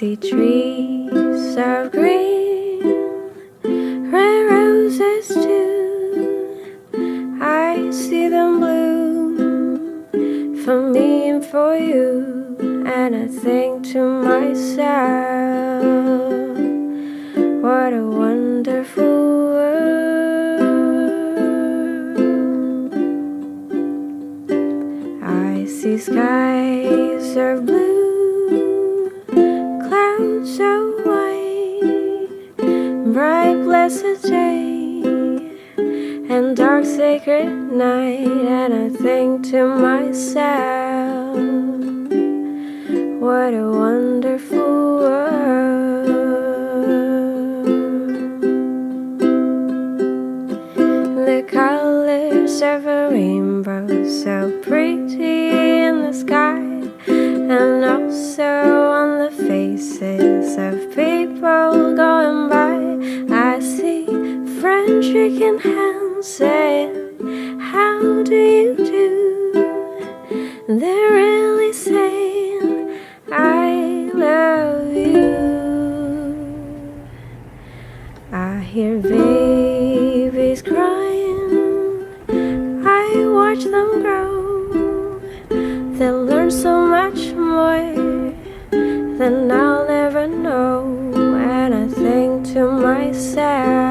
see trees of green, red roses too. I see them bloom for me and for you, and I think to myself, what a wonderful world. I see skies of blue, clouds of white, bright blessed day, and dark sacred night, and I think to myself, what a wonderful world. The colors of a rainbow, so pretty in the sky, and also on the faces of people going by. I see friends shaking hands, saying, how do you do? They're really saying, I love you. I hear babies crying, I watch them grow. They'll learn so much more than I'll ever know, and I think to myself,